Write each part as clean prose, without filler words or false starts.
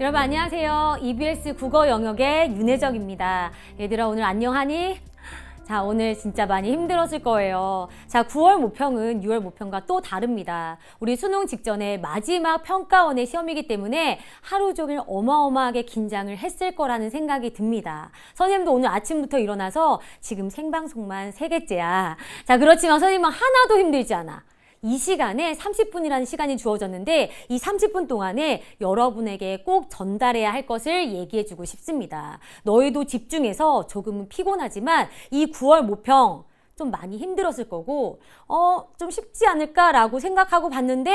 여러분 안녕하세요. EBS 국어 영역의 윤혜정입니다. 얘들아 오늘 안녕하니? 자, 오늘 진짜 많이 힘들었을 거예요. 자, 9월 모평은 6월 모평과 또 다릅니다. 우리 수능 직전에 마지막 평가원의 시험이기 때문에 하루 종일 어마어마하게 긴장을 했을 거라는 생각이 듭니다. 선생님도 오늘 아침부터 일어나서 지금 생방송만 3개째야. 자, 그렇지만 선생님은 하나도 힘들지 않아. 이 시간에 30분이라는 시간이 주어졌는데 이 30분 동안에 여러분에게 꼭 전달해야 할 것을 얘기해주고 싶습니다. 너희도 집중해서 조금은 피곤하지만 이 9월 모평 좀 많이 힘들었을 거고 좀 쉽지 않을까라고 생각하고 봤는데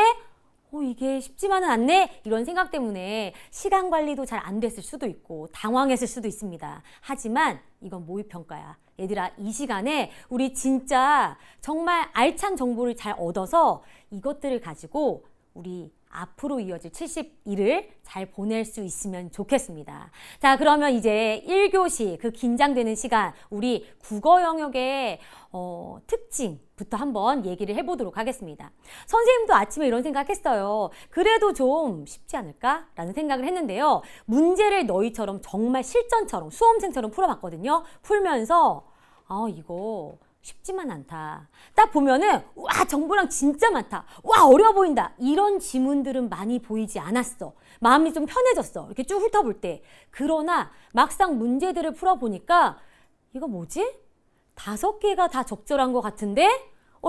이게 쉽지만은 않네? 이런 생각 때문에 시간 관리도 잘 안 됐을 수도 있고 당황했을 수도 있습니다. 하지만 이건 모의평가야. 얘들아, 이 시간에 우리 진짜 정말 알찬 정보를 잘 얻어서 이것들을 가지고 우리 앞으로 이어질 70일을 잘 보낼 수 있으면 좋겠습니다. 자, 그러면 이제 1교시 그 긴장되는 시간 우리 국어 영역의 특징부터 한번 얘기를 해보도록 하겠습니다. 선생님도 아침에 이런 생각했어요. 그래도 좀 쉽지 않을까라는 생각을 했는데요. 문제를 너희처럼 정말 실전처럼 수험생처럼 풀어봤거든요. 풀면서 이거 쉽지만 않다. 딱 보면은 와 정보량 진짜 많다. 와 어려워 보인다. 이런 지문들은 많이 보이지 않았어. 마음이 좀 편해졌어. 이렇게 쭉 훑어볼 때. 그러나 막상 문제들을 풀어보니까 이거 뭐지? 5개가 다 적절한 것 같은데?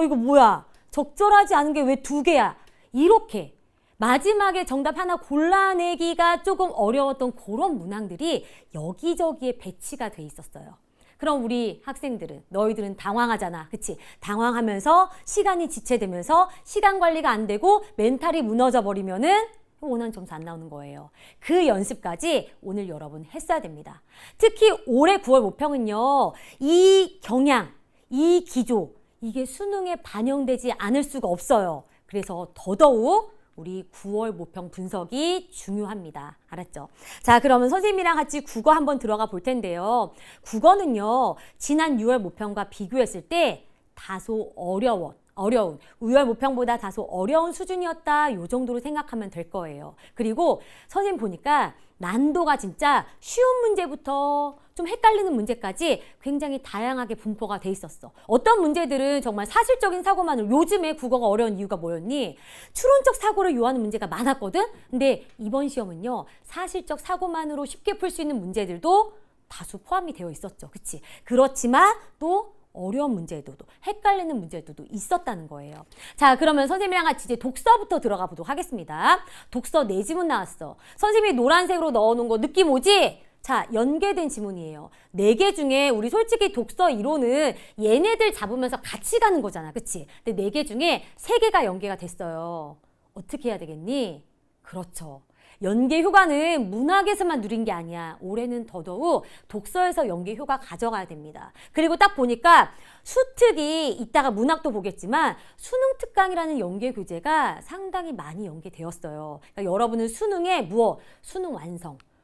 이거 뭐야? 적절하지 않은 게 왜 2개야? 이렇게 마지막에 정답 하나 골라내기가 조금 어려웠던 그런 문항들이 여기저기에 배치가 돼 있었어요. 그럼 우리 학생들은, 너희들은 당황하잖아. 그치? 당황하면서 시간이 지체되면서 시간 관리가 안 되고 멘탈이 무너져 버리면은 원하는 점수 안 나오는 거예요. 그 연습까지 오늘 여러분 했어야 됩니다. 특히 올해 9월 모평은요. 이 경향, 이 기조, 이게 수능에 반영되지 않을 수가 없어요. 그래서 더더욱 우리 9월 모평 분석이 중요합니다. 알았죠? 자, 그러면 선생님이랑 같이 국어 한번 들어가 볼 텐데요. 국어는요, 지난 6월 모평과 비교했을 때 다소 어려운 6월 모평보다 다소 어려운 수준이었다. 요 정도로 생각하면 될 거예요. 그리고 선생님 보니까 난도가 진짜 쉬운 문제부터 좀 헷갈리는 문제까지 굉장히 다양하게 분포가 돼 있었어. 어떤 문제들은 정말 사실적인 사고만으로, 요즘에 국어가 어려운 이유가 뭐였니? 추론적 사고를 요하는 문제가 많았거든? 근데 이번 시험은요, 사실적 사고만으로 쉽게 풀 수 있는 문제들도 다수 포함이 되어 있었죠. 그치? 그렇지만 또 어려운 문제들도, 헷갈리는 문제들도 있었다는 거예요. 자, 그러면 선생님이랑 같이 이제 독서부터 들어가 보도록 하겠습니다. 독서 4지문 나왔어. 선생님이 노란색으로 넣어놓은 거 느낌 오지? 자, 연계된 지문이에요. 4개 중에 우리 솔직히 독서 이론은 얘네들 잡으면서 같이 가는 거잖아. 그치? 근데 4개 중에 3개가 연계가 됐어요. 어떻게 해야 되겠니? 그렇죠. 연계 효과는 문학에서만 누린 게 아니야. 올해는 더더욱 독서에서 연계 효과 가져가야 됩니다. 그리고 딱 보니까 수특이 이따가 문학도 보겠지만 수능 특강이라는 연계 교재가 상당히 많이 연계되었어요. 그러니까 여러분은 수능에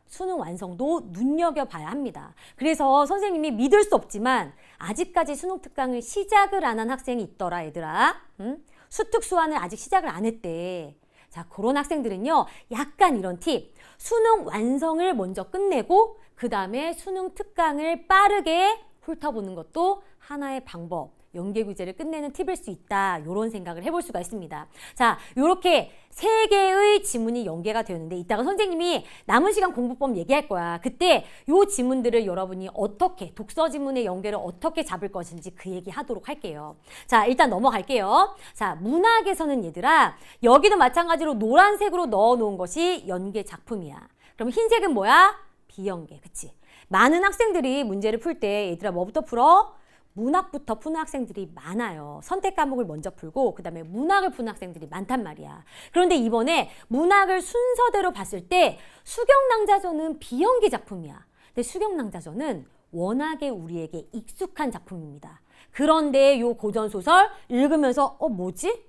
수능 완성도 눈여겨봐야 합니다. 그래서 선생님이 믿을 수 없지만 아직까지 수능 특강을 시작을 안 한 학생이 있더라, 얘들아. 수특 수완을 아직 시작을 안 했대. 자, 그런 학생들은요, 약간 이런 팁. 수능 완성을 먼저 끝내고 그 다음에 수능 특강을 빠르게 훑어보는 것도 하나의 방법. 연계교재를 끝내는 팁일 수 있다. 이런 생각을 해볼 수가 있습니다. 자, 이렇게 3개의 지문이 연계가 되었는데 이따가 선생님이 남은 시간 공부법 얘기할 거야. 그때 이 지문들을 여러분이 어떻게, 독서 지문의 연계를 어떻게 잡을 것인지 그 얘기 하도록 할게요. 자, 일단 넘어갈게요. 자, 문학에서는 얘들아, 여기도 마찬가지로 노란색으로 넣어놓은 것이 연계 작품이야. 그럼 흰색은 뭐야? 비연계. 그치? 많은 학생들이 문제를 풀 때 얘들아 뭐부터 풀어? 문학부터 푸는 학생들이 많아요. 선택 과목을 먼저 풀고 그 다음에 문학을 푸는 학생들이 많단 말이야. 그런데 이번에 문학을 순서대로 봤을 때 수경낭자전은 비연계 작품이야. 근데 수경낭자전은 워낙에 우리에게 익숙한 작품입니다. 그런데 요 고전소설 읽으면서 뭐지?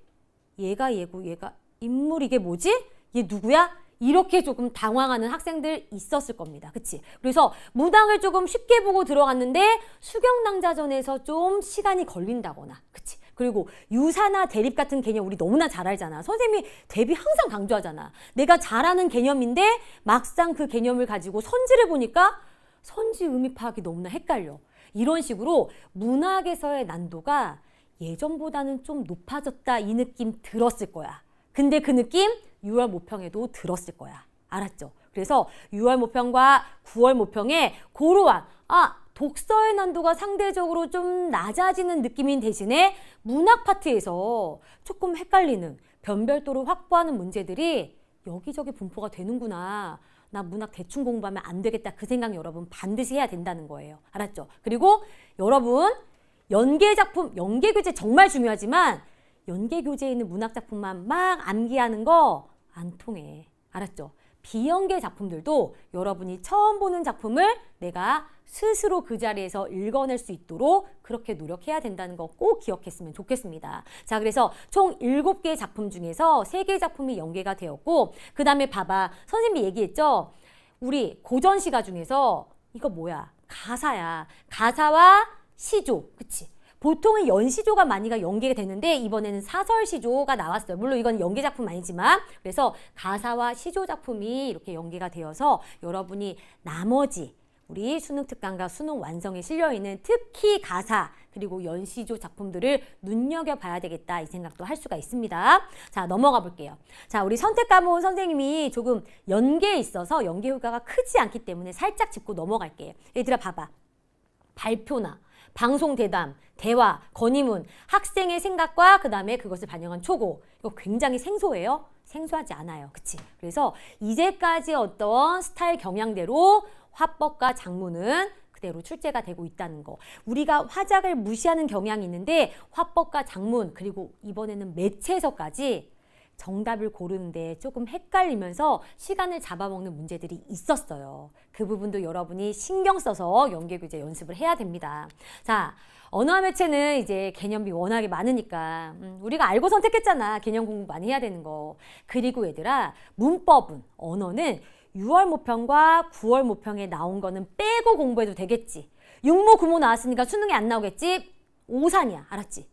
얘가 얘고 얘가 인물 이게 뭐지? 얘 누구야? 이렇게 조금 당황하는 학생들 있었을 겁니다. 그치? 그래서 문항을 조금 쉽게 보고 들어갔는데 수경낭자전에서 좀 시간이 걸린다거나, 그치? 그리고 유사나 대립 같은 개념 우리 너무나 잘 알잖아. 선생님이 대비 항상 강조하잖아. 내가 잘 아는 개념인데 막상 그 개념을 가지고 선지를 보니까 선지 의미 파악이 너무나 헷갈려. 이런 식으로 문학에서의 난도가 예전보다는 좀 높아졌다 이 느낌 들었을 거야. 근데 그 느낌 6월 모평에도 들었을 거야. 알았죠? 그래서 6월 모평과 9월 모평에 고루한 독서의 난도가 상대적으로 좀 낮아지는 느낌인 대신에 문학 파트에서 조금 헷갈리는 변별도를 확보하는 문제들이 여기저기 분포가 되는구나. 나 문학 대충 공부하면 안 되겠다. 그 생각 여러분 반드시 해야 된다는 거예요. 알았죠? 그리고 여러분 연계 작품, 연계 교재 정말 중요하지만 연계 교재에 있는 문학 작품만 막 암기하는 거 안 통해. 알았죠? 비연계 작품들도 여러분이 처음 보는 작품을 내가 스스로 그 자리에서 읽어낼 수 있도록 그렇게 노력해야 된다는 거 꼭 기억했으면 좋겠습니다. 자, 그래서 총 7개의 작품 중에서 3개의 작품이 연계가 되었고 그 다음에 봐봐. 선생님이 얘기했죠? 우리 고전시가 중에서 이거 뭐야? 가사야. 가사와 시조. 그치? 보통은 연시조가 많이가 연계가 되는데 이번에는 사설시조가 나왔어요. 물론 이건 연계 작품 아니지만 그래서 가사와 시조 작품이 이렇게 연계가 되어서 여러분이 나머지 우리 수능 특강과 수능 완성에 실려있는 특히 가사 그리고 연시조 작품들을 눈여겨봐야 되겠다 이 생각도 할 수가 있습니다. 자, 넘어가 볼게요. 자, 우리 선택 과목 선생님이 조금 연계에 있어서 연계 효과가 크지 않기 때문에 살짝 짚고 넘어갈게요. 얘들아 봐봐. 발표나 방송 대담, 대화, 건의문, 학생의 생각과 그 다음에 그것을 반영한 초고. 이거 굉장히 생소해요? 생소하지 않아요. 그치? 그래서 이제까지 어떤 스타일 경향대로 화법과 작문은 그대로 출제가 되고 있다는 거. 우리가 화작을 무시하는 경향이 있는데 화법과 작문 그리고 이번에는 매체에서까지 정답을 고르는데 조금 헷갈리면서 시간을 잡아먹는 문제들이 있었어요. 그 부분도 여러분이 신경 써서 연계교재 연습을 해야 됩니다. 자, 언어와 매체는 이제 개념이 워낙에 많으니까 우리가 알고 선택했잖아. 개념 공부 많이 해야 되는 거. 그리고 얘들아, 문법은, 언어는 6월 모평과 9월 모평에 나온 거는 빼고 공부해도 되겠지. 6모, 9모 나왔으니까 수능에 안 나오겠지? 오산이야. 알았지?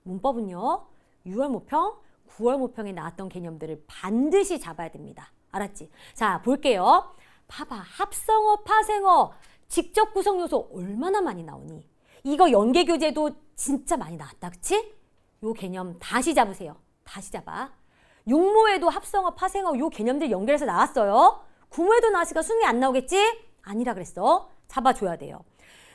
문법은요. 6월 모평, 9월 모평에 나왔던 개념들을 반드시 잡아야 됩니다. 알았지? 자, 볼게요. 봐봐. 합성어, 파생어, 직접 구성 요소 얼마나 많이 나오니? 이거 연계 교재도 진짜 많이 나왔다. 그치? 요 개념 다시 잡으세요. 다시 잡아. 육모에도 합성어, 파생어 요 개념들 연결해서 나왔어요. 구모에도 나왔으니까 수능에 안 나오겠지? 아니라 그랬어. 잡아줘야 돼요.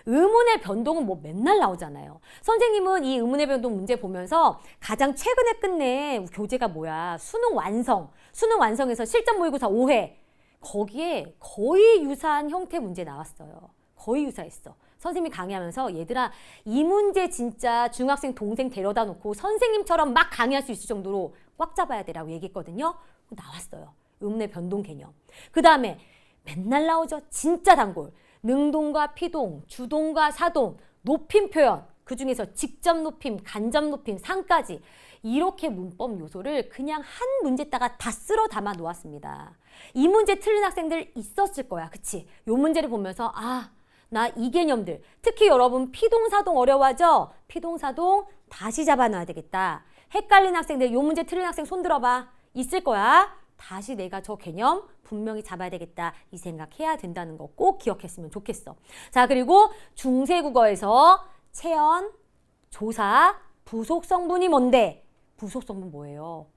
의문의 변동은 뭐 맨날 나오잖아요. 선생님은 이 의문의 변동 문제 보면서 가장 최근에 끝낸 교재가 뭐야? 수능 완성. 수능 완성에서 실전 모의고사 5회. 거기에 거의 유사한 형태 문제 나왔어요. 거의 유사했어. 선생님이 강의하면서 얘들아 이 문제 진짜 중학생 동생 데려다 놓고 선생님처럼 막 강의할 수 있을 정도로 꽉 잡아야 되라고 얘기했거든요. 나왔어요. 의문의 변동 개념. 그 다음에 맨날 나오죠. 진짜 단골. 능동과 피동, 주동과 사동, 높임 표현, 그중에서 직접 높임, 간접 높임, 상까지 이렇게 문법 요소를 그냥 한 문제다가 다 쓸어 담아 놓았습니다. 이 문제 틀린 학생들 있었을 거야. 그치? 요 문제를 보면서 나 이 개념들, 특히 여러분 피동사동 어려워하죠? 피동사동 다시 잡아놔야 되겠다. 헷갈린 학생들, 요 문제 틀린 학생 손 들어봐. 있을 거야. 다시 내가 저 개념 분명히 잡아야 되겠다. 이 생각해야 된다는 거 꼭 기억했으면 좋겠어. 자, 그리고 중세국어에서 체언, 조사, 부속 성분이 뭔데? 부속 성분 뭐예요?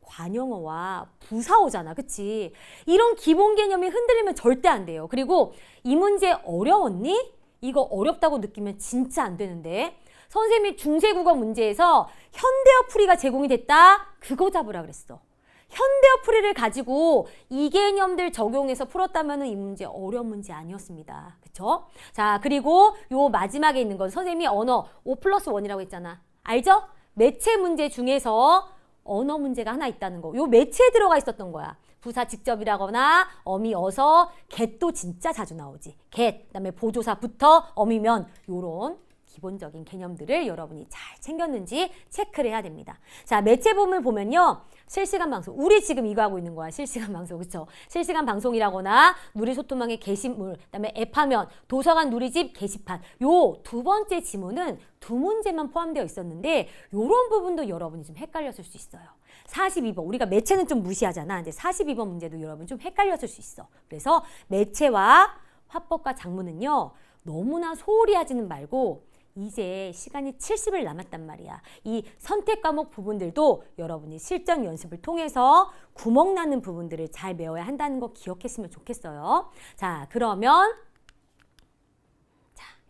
관용어와 부사어잖아. 그치? 이런 기본 개념이 흔들리면 절대 안 돼요. 그리고 이 문제 어려웠니? 이거 어렵다고 느끼면 진짜 안 되는데. 선생님이 중세국어 문제에서 현대어 풀이가 제공이 됐다? 그거 잡으라 그랬어. 현대어 풀이를 가지고 이 개념들 적용해서 풀었다면 이 문제 어려운 문제 아니었습니다. 그쵸? 자, 그리고 요 마지막에 있는 건 선생님이 언어 5+1이라고 했잖아. 알죠? 매체 문제 중에서 언어 문제가 하나 있다는 거. 요 매체에 들어가 있었던 거야. 부사 직접이라거나 어미 어서 get도 진짜 자주 나오지. get, 그다음에 보조사 부터 어미면 요런 기본적인 개념들을 여러분이 잘 챙겼는지 체크를 해야 됩니다. 자, 매체본을 보면요. 실시간 방송. 우리 지금 이거 하고 있는 거야. 실시간 방송. 그렇죠? 실시간 방송이라거나 누리소통망의 게시물, 그다음에 앱화면, 도서관 누리집 게시판. 요 두 번째 지문은 두 문제만 포함되어 있었는데 요런 부분도 여러분이 좀 헷갈렸을 수 있어요. 42번. 우리가 매체는 좀 무시하잖아. 근데 42번 문제도 여러분 좀 헷갈렸을 수 있어. 그래서 매체와 화법과 작문은요. 너무나 소홀히 하지는 말고 이제 시간이 70일 남았단 말이야. 이 선택 과목 부분들도 여러분이 실전 연습을 통해서 구멍 나는 부분들을 잘 메워야 한다는 거 기억했으면 좋겠어요. 자, 그러면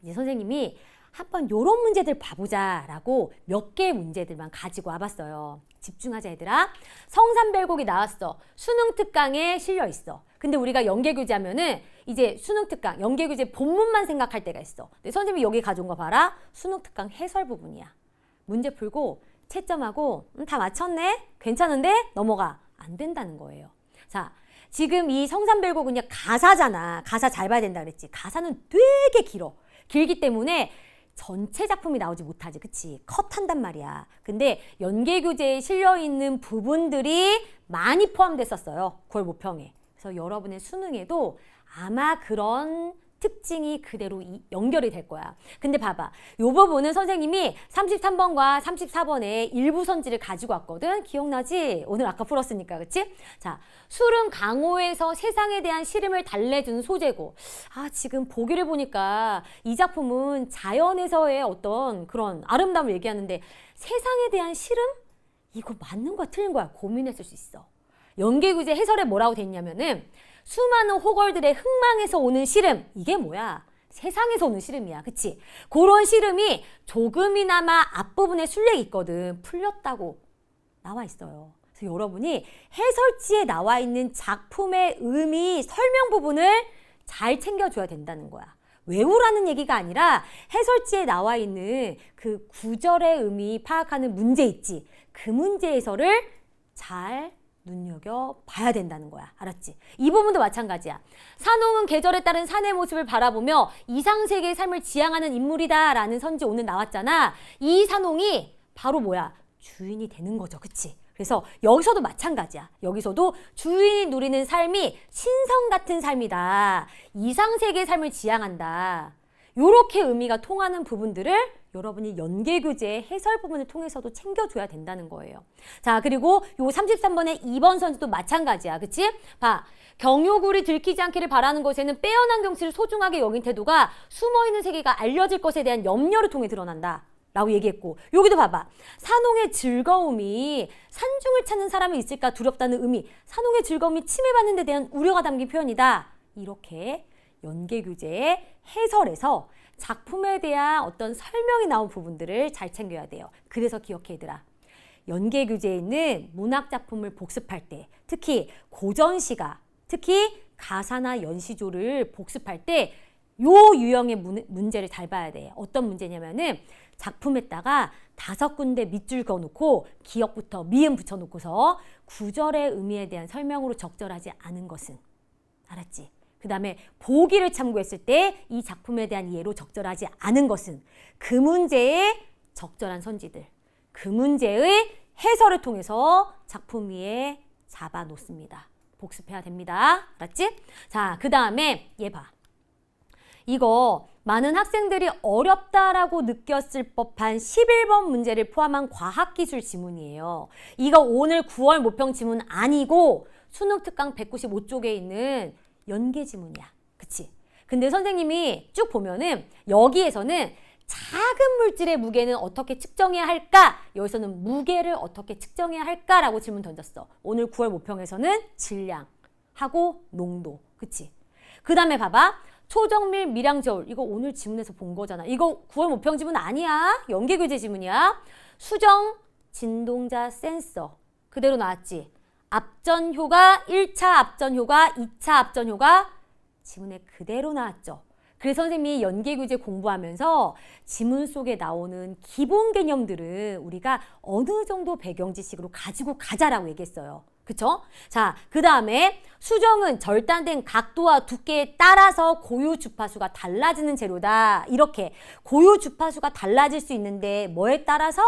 이제 선생님이 한번 요런 문제들 봐보자라고 몇 개의 문제들만 가지고 와봤어요. 집중하자 얘들아. 성산별곡이 나왔어. 수능 특강에 실려 있어. 근데 우리가 연계교재 하면은 이제 수능 특강, 연계교재 본문만 생각할 때가 있어. 근데 선생님이 여기 가져온 거 봐라. 수능 특강 해설 부분이야. 문제 풀고 채점하고 다 맞췄네? 괜찮은데? 넘어가. 안 된다는 거예요. 자, 지금 이 성산별곡은요 가사잖아. 가사 잘 봐야 된다 그랬지. 가사는 되게 길어. 길기 때문에 전체 작품이 나오지 못하지. 그치? 컷한단 말이야. 근데 연계교재에 실려있는 부분들이 많이 포함됐었어요. 9월 모평에. 그래서 여러분의 수능에도 아마 그런 특징이 그대로 연결이 될 거야. 근데 봐봐. 이 부분은 선생님이 33번과 34번에 일부 선지를 가지고 왔거든. 기억나지? 오늘 아까 풀었으니까. 그치? 자, 술은 강호에서 세상에 대한 시름을 달래주는 소재고. 아, 지금 보기를 보니까 이 작품은 자연에서의 어떤 그런 아름다움을 얘기하는데 세상에 대한 시름? 이거 맞는 거야 틀린 거야? 고민했을 수 있어. 연계교재 해설에 뭐라고 돼 있냐면은 수많은 호걸들의 흥망에서 오는 시름. 이게 뭐야? 세상에서 오는 시름이야. 그치? 그런 시름이 조금이나마 앞부분에 술려 있거든. 풀렸다고 나와 있어요. 그래서 여러분이 해설지에 나와 있는 작품의 의미, 설명 부분을 잘 챙겨줘야 된다는 거야. 외우라는 얘기가 아니라 해설지에 나와 있는 그 구절의 의미 파악하는 문제 있지. 그 문제 해설을 잘 눈여겨봐야 된다는 거야. 알았지? 이 부분도 마찬가지야. 산홍은 계절에 따른 산의 모습을 바라보며 이상세계의 삶을 지향하는 인물이다 라는 선지 오늘 나왔잖아. 이 산홍이 바로 뭐야? 주인이 되는 거죠. 그치? 그래서 여기서도 마찬가지야. 여기서도 주인이 누리는 삶이 신성 같은 삶이다. 이상세계의 삶을 지향한다. 요렇게 의미가 통하는 부분들을 여러분이 연계교재의 해설 부분을 통해서도 챙겨줘야 된다는 거예요. 자, 그리고 요 33번의 2번 선지도 마찬가지야. 그치? 봐. 경효굴이 들키지 않기를 바라는 것에는 빼어난 경치를 소중하게 여긴 태도가 숨어있는 세계가 알려질 것에 대한 염려를 통해 드러난다. 라고 얘기했고, 여기도 봐봐. 산홍의 즐거움이 산중을 찾는 사람이 있을까 두렵다는 의미. 산홍의 즐거움이 침해받는 데 대한 우려가 담긴 표현이다. 이렇게 연계교재의 해설에서 작품에 대한 어떤 설명이 나온 부분들을 잘 챙겨야 돼요. 그래서 기억해 얘들아. 연계교재에 있는 문학작품을 복습할 때, 특히 고전시가, 특히 가사나 연시조를 복습할 때 요 유형의 문제를 잘 봐야 돼. 어떤 문제냐면은 작품에다가 5군데 밑줄 그어놓고 기역부터 미음 붙여놓고서 구절의 의미에 대한 설명으로 적절하지 않은 것은. 알았지? 그 다음에 보기를 참고했을 때 이 작품에 대한 이해로 적절하지 않은 것은 그 문제의 적절한 선지들, 그 문제의 해설을 통해서 작품 위에 잡아놓습니다. 복습해야 됩니다. 알았지? 자, 그 다음에 얘 봐. 이거 많은 학생들이 어렵다라고 느꼈을 법한 11번 문제를 포함한 과학기술 지문이에요. 이거 오늘 9월 모평 지문 아니고 수능 특강 195쪽에 있는 연계 지문이야. 그치? 근데 선생님이 쭉 보면은 여기에서는 작은 물질의 무게는 어떻게 측정해야 할까? 여기서는 무게를 어떻게 측정해야 할까라고 질문 던졌어. 오늘 9월 모평에서는 질량하고 농도. 그치? 그 다음에 봐봐. 초정밀 미량저울. 이거 오늘 지문에서 본 거잖아. 이거 9월 모평 지문 아니야. 연계교재 지문이야. 수정 진동자 센서. 그대로 나왔지. 앞전효과, 1차 앞전효과, 2차 앞전효과 지문에 그대로 나왔죠. 그래서 선생님이 연계교재 공부하면서 지문 속에 나오는 기본 개념들은 우리가 어느 정도 배경 지식으로 가지고 가자라고 얘기했어요. 그쵸? 자, 그 다음에 수정은 절단된 각도와 두께에 따라서 고유 주파수가 달라지는 재료다. 이렇게 고유 주파수가 달라질 수 있는데 뭐에 따라서?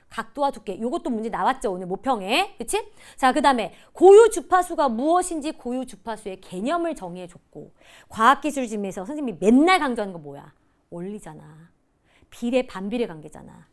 각도와 두께. 이것도 문제 나왔죠, 오늘 모평에. 그치? 자, 그 다음에 고유 주파수가 무엇인지 고유 주파수의 개념을 정의해줬고, 과학기술집에서 선생님이 맨날 강조하는 거 뭐야? 원리잖아. 비례 반비례 관계잖아.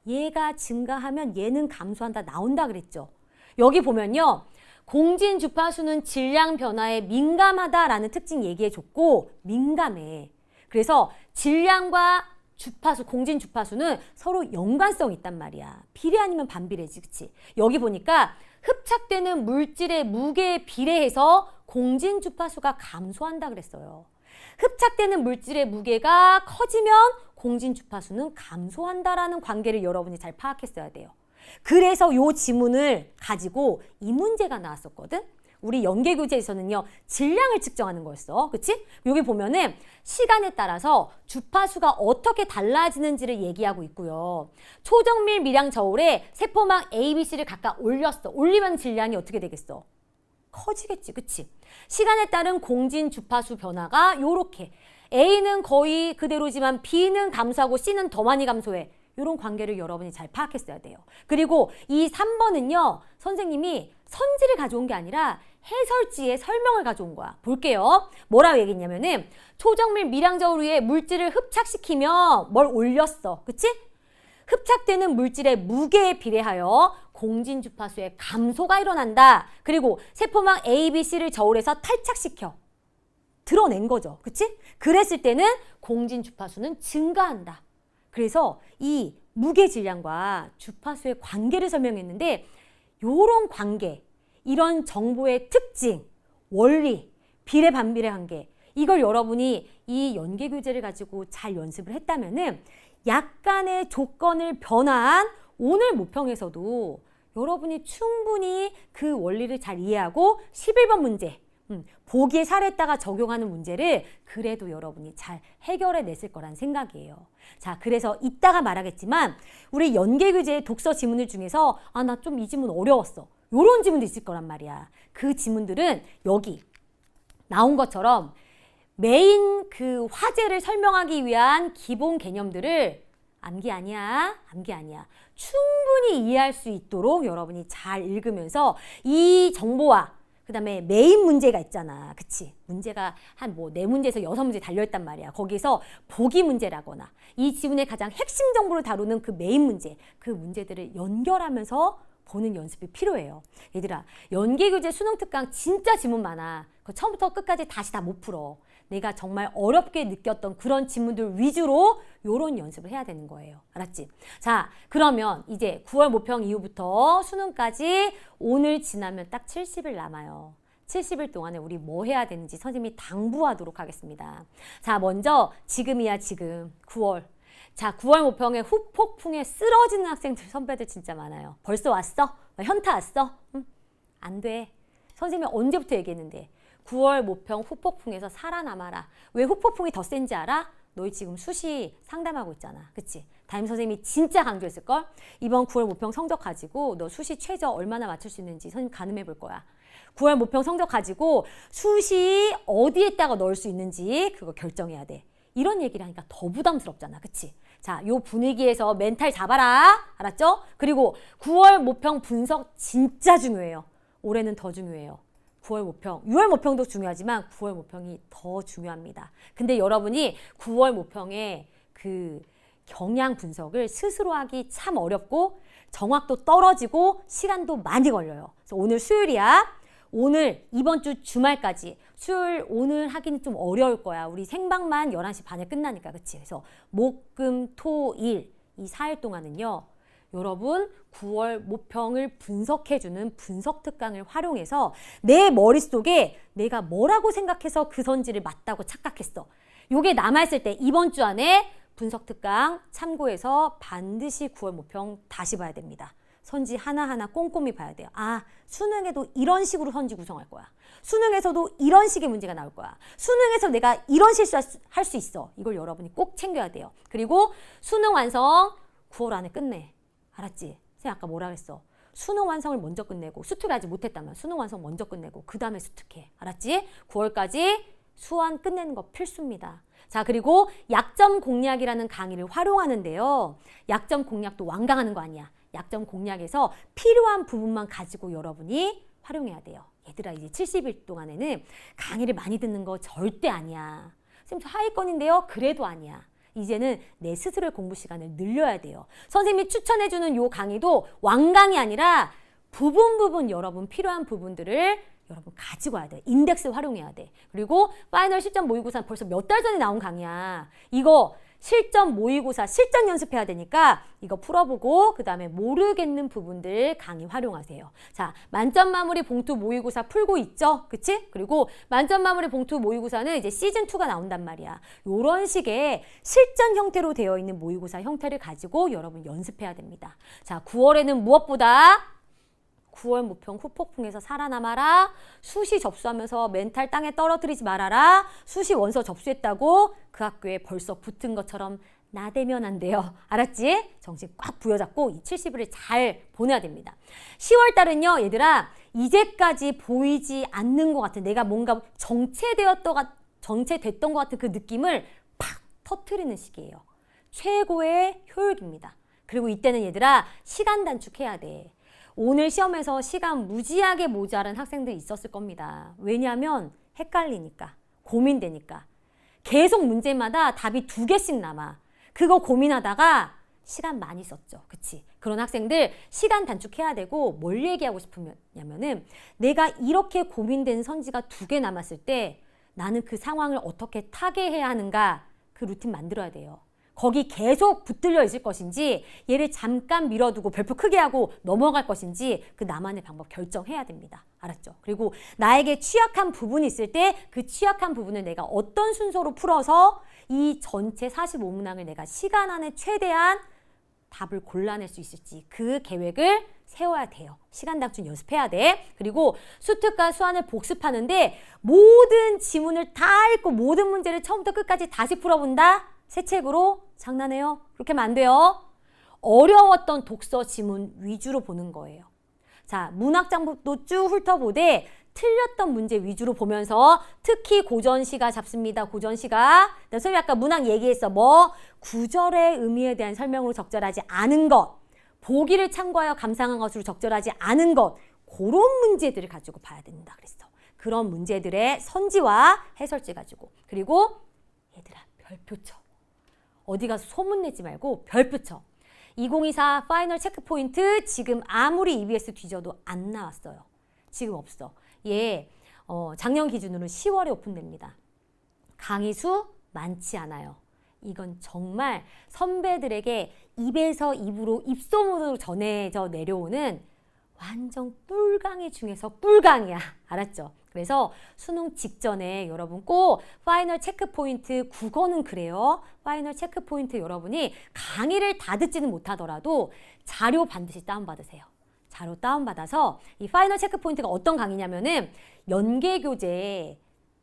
얘가 증가하면 얘는 감소한다 나온다 그랬죠. 여기 보면요. 공진 주파수는 질량 변화에 민감하다라는 특징 얘기해줬고, 민감해. 그래서 질량과 주파수, 공진 주파수는 서로 연관성이 있단 말이야. 비례 아니면 반비례지, 그치? 여기 보니까 흡착되는 물질의 무게에 비례해서 공진 주파수가 감소한다 그랬어요. 흡착되는 물질의 무게가 커지면 공진 주파수는 감소한다라는 관계를 여러분이 잘 파악했어야 돼요. 그래서 요 지문을 가지고 이 문제가 나왔었거든. 우리 연계교재에서는요, 질량을 측정하는 거였어. 그치? 여기 보면은 시간에 따라서 주파수가 어떻게 달라지는지를 얘기하고 있고요. 초정밀 미량 저울에 세포막 A, B, C를 각각 올렸어. 올리면 질량이 어떻게 되겠어? 커지겠지. 그치? 시간에 따른 공진 주파수 변화가 요렇게. A는 거의 그대로지만 B는 감소하고 C는 더 많이 감소해. 이런 관계를 여러분이 잘 파악했어야 돼요. 그리고 이 3번은요. 선생님이 선지를 가져온 게 아니라 해설지의 설명을 가져온 거야. 볼게요. 뭐라고 얘기했냐면은 초정밀 미량저울 위에 물질을 흡착시키면 뭘 올렸어. 그치? 흡착되는 물질의 무게에 비례하여 공진 주파수의 감소가 일어난다. 그리고 세포막 A, B, C를 저울에서 탈착시켜. 드러낸 거죠. 그치? 그랬을 때는 공진 주파수는 증가한다. 그래서 이 무게 질량과 주파수의 관계를 설명했는데 요런 관계, 이런 정보의 특징, 원리, 비례 반비례 관계 이걸 여러분이 이 연계교재를 가지고 잘 연습을 했다면은 약간의 조건을 변화한 오늘 모평에서도 여러분이 충분히 그 원리를 잘 이해하고 11번 문제 보기에 살했다가 적용하는 문제를 그래도 여러분이 잘 해결해 냈을 거란 생각이에요. 자, 그래서 이따가 말하겠지만 우리 연계교재의 독서 지문들 중에서 아, 나 좀 이 지문 어려웠어. 요런 지문도 있을 거란 말이야. 그 지문들은 여기 나온 것처럼 메인 그 화제를 설명하기 위한 기본 개념들을 암기 아니야. 충분히 이해할 수 있도록 여러분이 잘 읽으면서 이 정보와 그 다음에 메인 문제가 있잖아. 그치? 문제가 한 뭐 4문제에서 6문제 달려있단 말이야. 거기서 보기 문제라거나 이 지문의 가장 핵심 정보를 다루는 그 메인 문제, 그 문제들을 연결하면서 보는 연습이 필요해요. 얘들아, 연계교재 수능특강 진짜 지문 많아. 그거 처음부터 끝까지 다시 다 못 풀어. 내가 정말 어렵게 느꼈던 그런 지문들 위주로 요런 연습을 해야 되는 거예요. 알았지? 자, 그러면 이제 9월 모평 이후부터 수능까지 오늘 지나면 딱 70일 남아요. 70일 동안에 우리 뭐 해야 되는지 선생님이 당부하도록 하겠습니다. 자, 먼저 지금이야 지금 9월. 자, 9월 모평에 후폭풍에 쓰러지는 학생들 선배들 진짜 많아요. 벌써 왔어? 현타 왔어? 안 돼. 선생님이 언제부터 얘기했는데 9월 모평 후폭풍에서 살아남아라. 왜 후폭풍이 더 센지 알아? 너희 지금 수시 상담하고 있잖아. 그치? 담임 선생님이 진짜 강조했을걸? 이번 9월 모평 성적 가지고 너 수시 최저 얼마나 맞출 수 있는지 선생님 가늠해 볼 거야. 9월 모평 성적 가지고 수시 어디에다가 넣을 수 있는지 그거 결정해야 돼. 이런 얘기를 하니까 더 부담스럽잖아. 그치? 자, 요 분위기에서 멘탈 잡아라. 알았죠? 그리고 9월 모평 분석 진짜 중요해요. 올해는 더 중요해요. 9월 모평, 6월 모평도 중요하지만 9월 모평이 더 중요합니다. 근데 여러분이 9월 모평에 그 경향 분석을 스스로 하기 참 어렵고 정확도 떨어지고 시간도 많이 걸려요. 그래서 오늘 수요일이야. 오늘 이번 주 주말까지 수요일 오늘 하기는 좀 어려울 거야. 우리 생방만 11시 반에 끝나니까. 그치? 그래서 목, 금, 토, 일 이 4일 동안은요. 여러분 9월 모평을 분석해주는 분석특강을 활용해서 내 머릿속에 내가 뭐라고 생각해서 그 선지를 맞다고 착각했어. 요게 남아있을 때 이번 주 안에 분석특강 참고해서 반드시 9월 모평 다시 봐야 됩니다. 선지 하나하나 꼼꼼히 봐야 돼요. 아, 수능에도 이런 식으로 선지 구성할 거야. 수능에서도 이런 식의 문제가 나올 거야. 수능에서 내가 이런 실수할 수 있어. 이걸 여러분이 꼭 챙겨야 돼요. 그리고 수능 완성 9월 안에 끝내. 알았지? 선생님 아까 뭐라 그랬어? 수능 완성을 먼저 끝내고, 수특을 아직 못했다면 수능 완성 먼저 끝내고 그 다음에 수특해. 알았지? 9월까지 수완 끝내는 거 필수입니다. 자, 그리고 약점 공략이라는 강의를 활용하는데요. 약점 공략도 완강하는 거 아니야. 약점 공략에서 필요한 부분만 가지고 여러분이 활용해야 돼요. 얘들아, 이제 70일 동안에는 강의를 많이 듣는 거 절대 아니야. 선생님, 저 하위권인데요? 그래도 아니야. 이제는 내 스스로의 공부 시간을 늘려야 돼요. 선생님이 추천해주는 요 강의도 완강이 아니라 부분 여러분 필요한 부분들을 여러분 가지고 와야 돼. 인덱스 활용해야 돼. 그리고 파이널 실전 모의고사 벌써 몇 달 전에 나온 강의야. 이거 실전 모의고사 실전 연습해야 되니까 이거 풀어보고 그 다음에 모르겠는 부분들 강의 활용하세요. 자, 만점 마무리 봉투 모의고사 풀고 있죠? 그치? 그리고 만점 마무리 봉투 모의고사는 이제 시즌2가 나온단 말이야. 요런 식의 실전 형태로 되어 있는 모의고사 형태를 가지고 여러분 연습해야 됩니다. 자, 9월에는 무엇보다 9월 모평 후폭풍에서 살아남아라. 수시 접수하면서 멘탈 땅에 떨어뜨리지 말아라. 수시 원서 접수했다고 그 학교에 벌써 붙은 것처럼 나대면 안 돼요. 알았지? 정신 꽉 부여잡고 이 70일을 잘 보내야 됩니다. 10월 달은요, 얘들아, 이제까지 보이지 않는 것 같은, 내가 뭔가 정체됐던 것 같은 그 느낌을 팍 터트리는 시기예요. 최고의 효율입니다. 그리고 이때는 얘들아, 시간 단축해야 돼. 오늘 시험에서 시간 무지하게 모자란 학생들이 있었을 겁니다. 왜냐하면 헷갈리니까, 고민되니까. 계속 문제마다 답이 2개씩 남아. 그거 고민하다가 시간 많이 썼죠. 그치? 그런 학생들 시간 단축해야 되고, 뭘 얘기하고 싶으냐면은 내가 이렇게 고민된 선지가 2개 남았을 때 나는 그 상황을 어떻게 타개해야 하는가, 그 루틴 만들어야 돼요. 거기 계속 붙들려 있을 것인지, 얘를 잠깐 밀어두고 별표 크게 하고 넘어갈 것인지 그 나만의 방법 결정해야 됩니다. 알았죠? 그리고 나에게 취약한 부분이 있을 때 그 취약한 부분을 내가 어떤 순서로 풀어서 이 전체 45문항을 내가 시간 안에 최대한 답을 골라낼 수 있을지 그 계획을 세워야 돼요. 시간 단축 연습해야 돼. 그리고 수특과 수완을 복습하는데 모든 지문을 다 읽고 모든 문제를 처음부터 끝까지 다시 풀어본다? 새 책으로? 장난해요? 그렇게 하면 안 돼요. 어려웠던 독서 지문 위주로 보는 거예요. 자, 문학장부도 쭉 훑어보되 틀렸던 문제 위주로 보면서 특히 고전시가 잡습니다. 고전시가. 선생님이 아까 문학 얘기했어. 뭐? 구절의 의미에 대한 설명으로 적절하지 않은 것. 보기를 참고하여 감상한 것으로 적절하지 않은 것. 그런 문제들을 가지고 봐야 된다 그랬어. 그런 문제들의 선지와 해설지 가지고. 그리고 얘들아, 별표 쳐. 어디 가서 소문내지 말고 별표 쳐. 2024 파이널 체크포인트 지금 아무리 EBS 뒤져도 안 나왔어요. 지금 없어. 얘 작년 기준으로 10월에 오픈됩니다. 강의 수 많지 않아요. 이건 정말 선배들에게 입에서 입으로 입소문으로 전해져 내려오는 완전 꿀강의 중에서 꿀강이야. 알았죠? 그래서 수능 직전에 여러분 꼭 파이널 체크포인트 국어는 그래요. 파이널 체크포인트 여러분이 강의를 다 듣지는 못하더라도 자료 반드시 다운받으세요. 자료 다운받아서 이 파이널 체크포인트가 어떤 강의냐면은 연계교재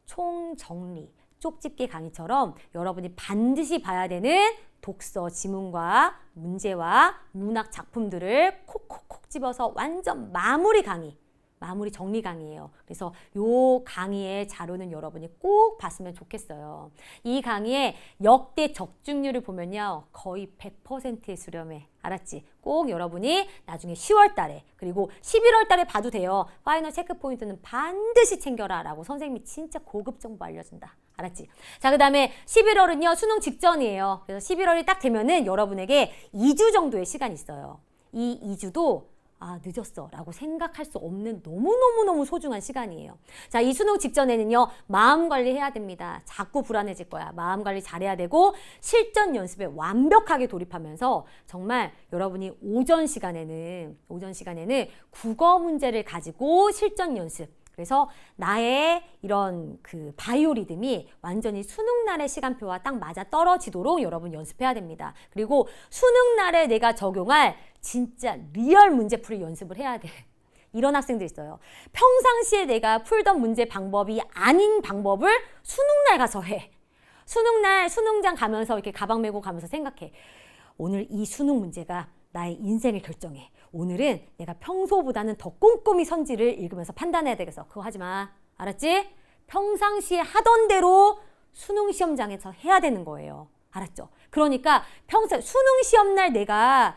총정리 쪽집게 강의처럼 여러분이 반드시 봐야 되는 독서 지문과 문제와 문학 작품들을 콕콕콕 집어서 완전 마무리 강의, 마무리 정리 강의예요. 그래서 요 강의의 자료는 여러분이 꼭 봤으면 좋겠어요. 이 강의의 역대 적중률을 보면요, 거의 100%의 수렴해. 알았지? 꼭 여러분이 나중에 10월 달에 그리고 11월 달에 봐도 돼요. 파이널 체크포인트는 반드시 챙겨라 라고 선생님이 진짜 고급 정보 알려준다. 알았지? 자, 그 다음에 11월은요, 수능 직전이에요. 그래서 11월이 딱 되면은 여러분에게 2주 정도의 시간이 있어요. 이 2주도 늦었어 라고 생각할 수 없는 너무너무너무 소중한 시간이에요. 자, 이 수능 직전에는요, 마음 관리해야 됩니다. 자꾸 불안해질 거야. 마음 관리 잘해야 되고 실전 연습에 완벽하게 돌입하면서 정말 여러분이 오전 시간에는 국어 문제를 가지고 실전 연습, 그래서 나의 이런 그 바이오리듬이 완전히 수능날의 시간표와 딱 맞아 떨어지도록 여러분 연습해야 됩니다. 그리고 수능날에 내가 적용할 진짜 리얼 문제풀이 연습을 해야 돼. 이런 학생들 있어요. 평상시에 내가 풀던 문제 방법이 아닌 방법을 수능날 가서 해. 수능날 수능장 가면서 이렇게 가방 메고 가면서 생각해. 오늘 이 수능 문제가 나의 인생을 결정해. 오늘은 내가 평소보다는 더 꼼꼼히 선지를 읽으면서 판단해야 되겠어. 그거 하지 마. 알았지? 평상시에 하던 대로 수능 시험장에서 해야 되는 거예요. 알았죠? 그러니까 평소 수능 시험 날 내가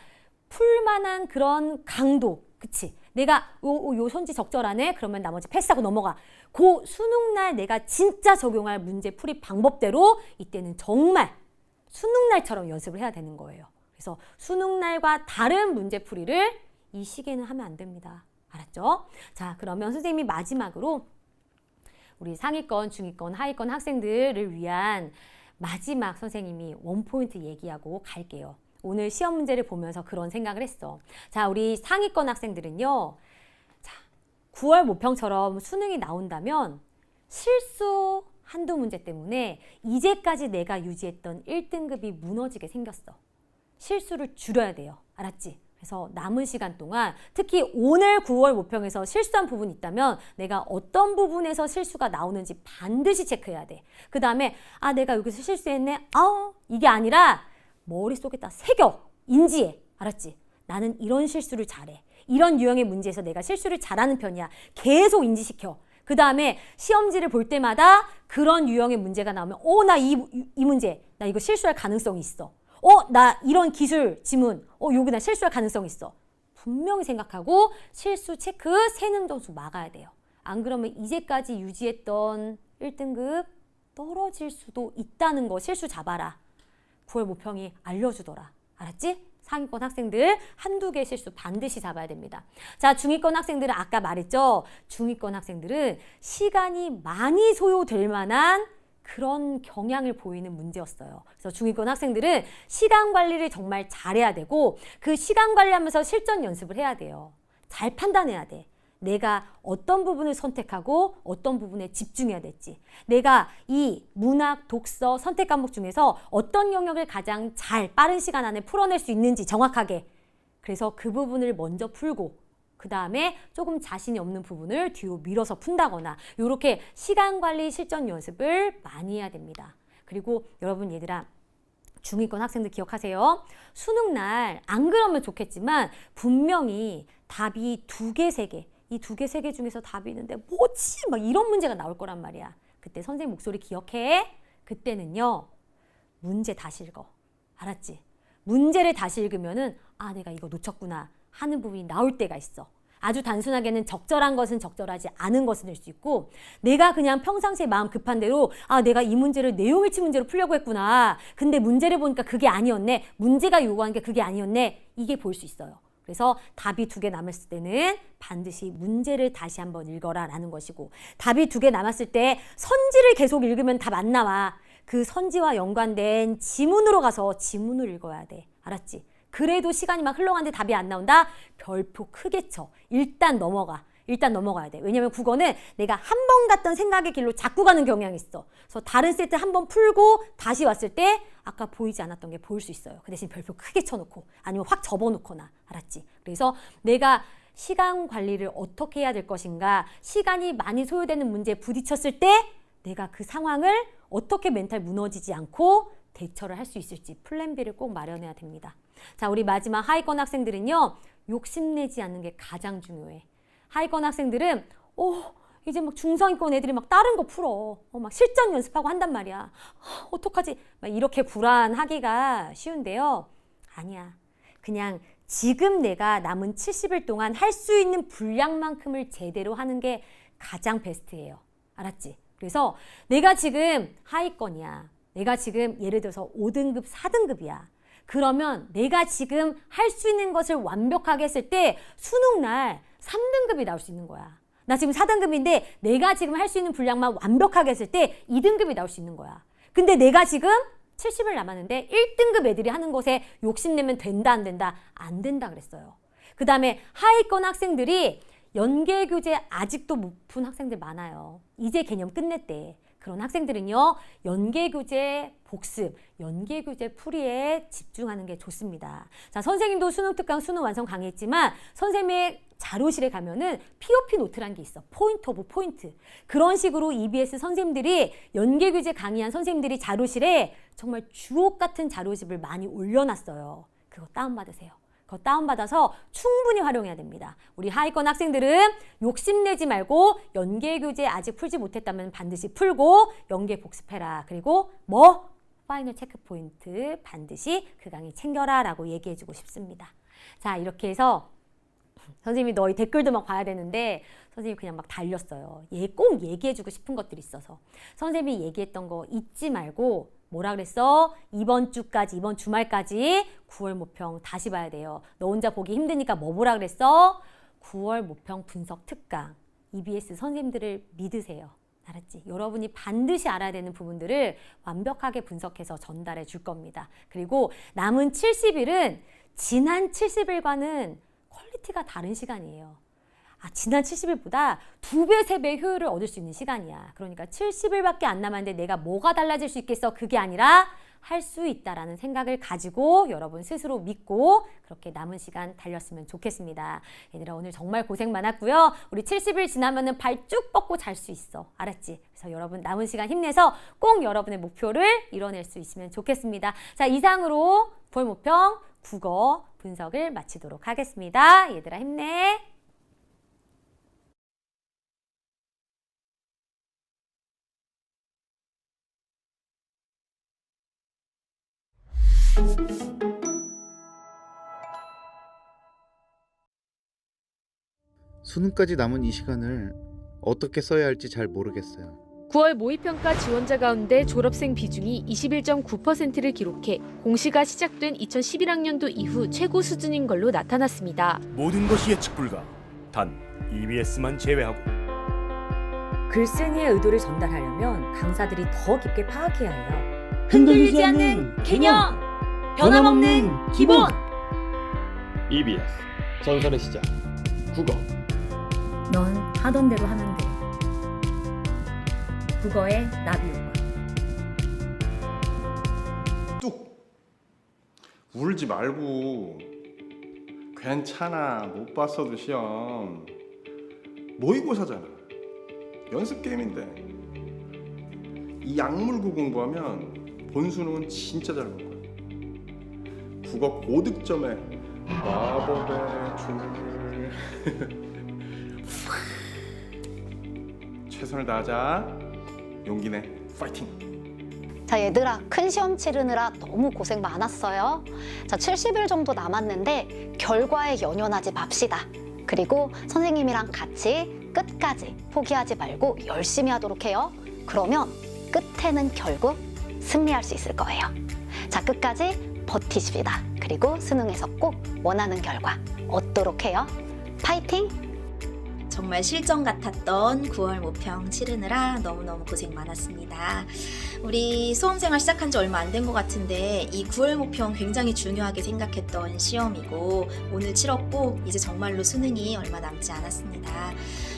풀만한 그런 강도, 그치? 내가 요 선지 적절하네? 그러면 나머지 패스하고 넘어가. 그 수능 날 내가 진짜 적용할 문제 풀이 방법대로 이때는 정말 수능 날처럼 연습을 해야 되는 거예요. 그래서 수능 날과 다른 문제 풀이를 이 시기에는 하면 안 됩니다. 알았죠? 자, 그러면 선생님이 마지막으로 우리 상위권, 중위권, 하위권 학생들을 위한 마지막 선생님이 원포인트 얘기하고 갈게요. 오늘 시험 문제를 보면서 그런 생각을 했어. 자, 우리 상위권 학생들은요. 자, 9월 모평처럼 수능이 나온다면 실수 한두 문제 때문에 이제까지 내가 유지했던 1등급이 무너지게 생겼어. 실수를 줄여야 돼요. 알았지? 그래서 남은 시간 동안 특히 오늘 9월 모평에서 실수한 부분이 있다면 내가 어떤 부분에서 실수가 나오는지 반드시 체크해야 돼. 그 다음에 내가 여기서 실수했네. 이게 아니라 머릿속에다 새겨. 인지해. 알았지? 나는 이런 실수를 잘해. 이런 유형의 문제에서 내가 실수를 잘하는 편이야. 계속 인지시켜. 그 다음에 시험지를 볼 때마다 그런 유형의 문제가 나오면 나 이 문제 나 이거 실수할 가능성이 있어. 나 이런 기술 지문 여기 나 실수할 가능성이 있어. 분명히 생각하고 실수 체크 세는 점수 막아야 돼요. 안 그러면 이제까지 유지했던 1등급 떨어질 수도 있다는 거 실수 잡아라. 9월 모평이 알려주더라. 알았지? 상위권 학생들 한두 개 실수 반드시 잡아야 됩니다. 자, 중위권 학생들은 아까 말했죠. 중위권 학생들은 시간이 많이 소요될 만한 그런 경향을 보이는 문제였어요. 그래서 중위권 학생들은 시간 관리를 정말 잘해야 되고 그 시간 관리하면서 실전 연습을 해야 돼요. 잘 판단해야 돼. 내가 어떤 부분을 선택하고 어떤 부분에 집중해야 될지. 내가 이 문학, 독서, 선택 과목 중에서 어떤 영역을 가장 잘 빠른 시간 안에 풀어낼 수 있는지 정확하게. 그래서 그 부분을 먼저 풀고 그 다음에 조금 자신이 없는 부분을 뒤로 밀어서 푼다거나 이렇게 시간 관리 실전 연습을 많이 해야 됩니다. 그리고 여러분 얘들아 중위권 학생들 기억하세요. 수능 날 안 그러면 좋겠지만 분명히 답이 2개, 3개 이 2개, 3개 중에서 답이 있는데 뭐지? 막 이런 문제가 나올 거란 말이야. 그때 선생님 목소리 기억해. 그때는요. 문제 다시 읽어. 알았지? 문제를 다시 읽으면은 내가 이거 놓쳤구나 하는 부분이 나올 때가 있어. 아주 단순하게는 적절한 것은 적절하지 않은 것은 될 수 있고 내가 그냥 평상시에 마음 급한 대로 내가 이 문제를 내용일치 문제로 풀려고 했구나. 근데 문제를 보니까 그게 아니었네. 문제가 요구한 게 그게 아니었네. 이게 보일 수 있어요. 그래서 답이 2개 남았을 때는 반드시 문제를 다시 한번 읽어라 라는 것이고 답이 2개 남았을 때 선지를 계속 읽으면 답 안 나와. 그 선지와 연관된 지문으로 가서 지문을 읽어야 돼. 알았지? 그래도 시간이 막 흘러가는데 답이 안 나온다? 별표 크게 쳐. 일단 넘어가. 일단 넘어가야 돼. 왜냐면 국어는 내가 한 번 갔던 생각의 길로 자꾸 가는 경향이 있어. 그래서 다른 세트 한 번 풀고 다시 왔을 때 아까 보이지 않았던 게 보일 수 있어요. 그 대신 별표 크게 쳐놓고 아니면 확 접어놓거나. 알았지? 그래서 내가 시간 관리를 어떻게 해야 될 것인가 시간이 많이 소요되는 문제에 부딪혔을 때 내가 그 상황을 어떻게 멘탈 무너지지 않고 대처를 할 수 있을지 플랜 B를 꼭 마련해야 됩니다. 자, 우리 마지막 하위권 학생들은요. 욕심내지 않는 게 가장 중요해. 하위권 학생들은 이제 막 중상위권 애들이 막 다른 거 풀어. 막 실전 연습하고 한단 말이야. 어떡하지? 막 이렇게 불안하기가 쉬운데요. 아니야. 그냥 지금 내가 남은 70일 동안 할 수 있는 분량만큼을 제대로 하는 게 가장 베스트예요. 알았지? 그래서 내가 지금 하위권이야. 내가 지금 예를 들어서 5등급, 4등급이야. 그러면 내가 지금 할 수 있는 것을 완벽하게 했을 때 수능 날 3등급이 나올 수 있는 거야. 나 지금 4등급인데 내가 지금 할 수 있는 분량만 완벽하게 했을 때 2등급이 나올 수 있는 거야. 근데 내가 지금 70일 남았는데 1등급 애들이 하는 것에 욕심내면 된다 안 된다? 안 된다 그랬어요. 그 다음에 하위권 학생들이 연계교재 아직도 못 푼 학생들 많아요. 이제 개념 끝냈대. 그런 학생들은요. 연계교재 복습, 연계교재 풀이에 집중하는 게 좋습니다. 자, 선생님도 수능 특강, 수능 완성 강의했지만 선생님의 자료실에 가면은 POP 노트란 게 있어. 포인트 오브 포인트. 그런 식으로 EBS 선생님들이 연계교재 강의한 선생님들이 자료실에 정말 주옥 같은 자료집을 많이 올려놨어요. 그거 다운받으세요. 그거 다운받아서 충분히 활용해야 됩니다. 우리 하위권 학생들은 욕심내지 말고 연계교재 아직 풀지 못했다면 반드시 풀고 연계 복습해라. 그리고 파이널 체크포인트 반드시 그 강의 챙겨라 라고 얘기해주고 싶습니다. 자, 이렇게 해서 선생님이 너희 댓글도 막 봐야 되는데 선생님이 그냥 막 달렸어요. 꼭 얘기해주고 싶은 것들이 있어서. 선생님이 얘기했던 거 잊지 말고 뭐라 그랬어? 이번 주까지, 이번 주말까지 9월 모평 다시 봐야 돼요. 너 혼자 보기 힘드니까 뭐 보라 그랬어? 9월 모평 분석 특강. EBS 선생님들을 믿으세요. 알았지? 여러분이 반드시 알아야 되는 부분들을 완벽하게 분석해서 전달해 줄 겁니다. 그리고 남은 70일은 지난 70일과는 퀄리티가 다른 시간이에요. 지난 70일보다 2배, 3배 효율을 얻을 수 있는 시간이야. 그러니까 70일밖에 안 남았는데 내가 뭐가 달라질 수 있겠어? 그게 아니라 할 수 있다라는 생각을 가지고 여러분 스스로 믿고 그렇게 남은 시간 달렸으면 좋겠습니다. 얘들아 오늘 정말 고생 많았고요. 우리 70일 지나면은 발 쭉 뻗고 잘 수 있어. 알았지? 그래서 여러분 남은 시간 힘내서 꼭 여러분의 목표를 이뤄낼 수 있으면 좋겠습니다. 자, 이상으로 9월 모평 국어 분석을 마치도록 하겠습니다. 얘들아 힘내. 수능까지 남은 이 시간을 어떻게 써야 할지 잘 모르겠어요. 9월 모의평가 지원자 가운데 졸업생 비중이 21.9%를 기록해 공시가 시작된 2011학년도 이후 최고 수준인 걸로 나타났습니다. 모든 것이 예측 불가. 단 EBS만 제외하고. 글쓴이의 의도를 전달하려면 강사들이 더 깊게 파악해야 해요. 흔들리지 않는 개념, 변함없는 기본. EBS 전설의 시작 국어. 넌 하던 대로 하면 돼. 국어의 나비 효과. 뚝! 울지 말고. 괜찮아. 못 봤어도 시험. 모의고사잖아. 연습 게임인데. 이 약물고 공부하면 본수능은 진짜 잘 볼 거야. 국어 고득점에 마법의 줄. 최선을 다하자. 용기내. 파이팅! 자, 얘들아, 큰 시험 치르느라 너무 고생 많았어요. 자, 70일 정도 남았는데 결과에 연연하지 맙시다. 그리고 선생님이랑 같이 끝까지 포기하지 말고 열심히 하도록 해요. 그러면 끝에는 결국 승리할 수 있을 거예요. 자, 끝까지 버티십시다. 그리고 수능에서 꼭 원하는 결과 얻도록 해요. 파이팅! 정말 실전 같았던 9월 모평 치르느라 너무너무 고생 많았습니다. 우리 수험생활 시작한 지 얼마 안 된 것 같은데 이 9월 모평 굉장히 중요하게 생각했던 시험이고 오늘 치렀고 이제 정말로 수능이 얼마 남지 않았습니다.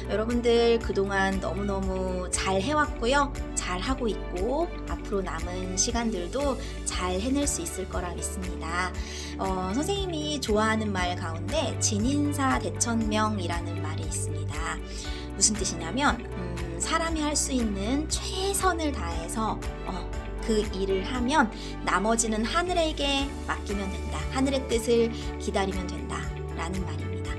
여러분들 그동안 너무너무 잘 해왔고요. 잘 하고 있고 앞으로 남은 시간들도 잘 해낼 수 있을 거라 믿습니다. 선생님이 좋아하는 말 가운데 진인사 대천명이라는 말이 있습니다. 무슨 뜻이냐면 사람이 할 수 있는 최선을 다해서 그 일을 하면 나머지는 하늘에게 맡기면 된다. 하늘의 뜻을 기다리면 된다. 라는 말입니다.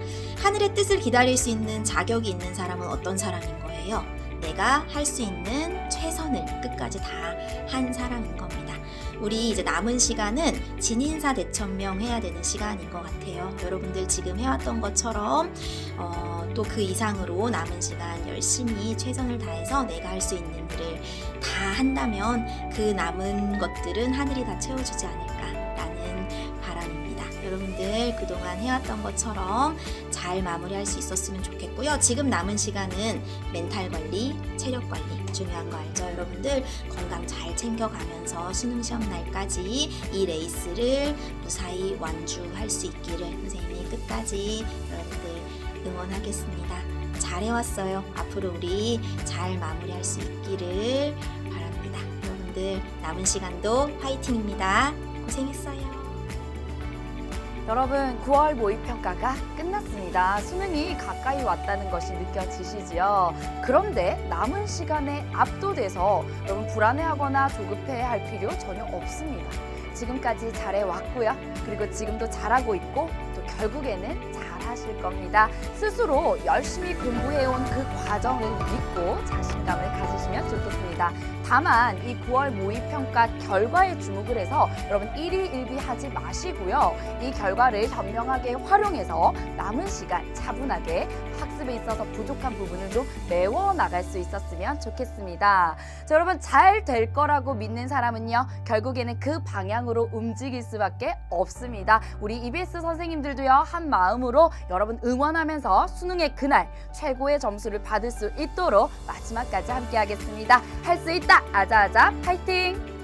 하늘의 뜻을 기다릴 수 있는 자격이 있는 사람은 어떤 사람인 거예요? 내가 할 수 있는 최선을 끝까지 다 한 사람인 겁니다. 우리 이제 남은 시간은 진인사 대천명 해야 되는 시간인 것 같아요. 여러분들 지금 해왔던 것처럼 또 그 이상으로 남은 시간 열심히 최선을 다해서 내가 할 수 있는 일을 다 한다면 그 남은 것들은 하늘이 다 채워주지 않을까라는 바람입니다. 여러분들 그동안 해왔던 것처럼 잘 마무리할 수 있었으면 좋겠고요. 지금 남은 시간은 멘탈 관리, 체력 관리 중요한 거 알죠? 여러분들 건강 잘 챙겨가면서 수능 시험 날까지 이 레이스를 무사히 완주할 수 있기를 선생님이 끝까지 여러분들 응원하겠습니다. 잘 해왔어요. 앞으로 우리 잘 마무리할 수 있기를 바랍니다. 여러분들 남은 시간도 화이팅입니다. 고생했어요. 여러분 9월 모의평가가 끝났습니다. 수능이 가까이 왔다는 것이 느껴지시지요? 그런데 남은 시간에 압도돼서 여러분 불안해하거나 조급해할 필요 전혀 없습니다. 지금까지 잘해왔고요. 그리고 지금도 잘하고 있고 또 결국에는 잘하실 겁니다. 스스로 열심히 공부해온 그 과정을 믿고 자신감을 가지시면 좋겠습니다. 다만 이 9월 모의평가 결과에 주목을 해서 여러분 일희일비하지 마시고요. 이 결과를 현명하게 활용해서 남은 시간 차분하게 학습에 있어서 부족한 부분을 좀 메워나갈 수 있었으면 좋겠습니다. 자, 여러분 잘 될 거라고 믿는 사람은요. 결국에는 그 방향으로 움직일 수밖에 없습니다. 우리 EBS 선생님들도요. 한 마음으로 여러분 응원하면서 수능의 그날 최고의 점수를 받을 수 있도록 마지막까지 함께 하겠습니다. 할 수 있다! 아자아자 파이팅!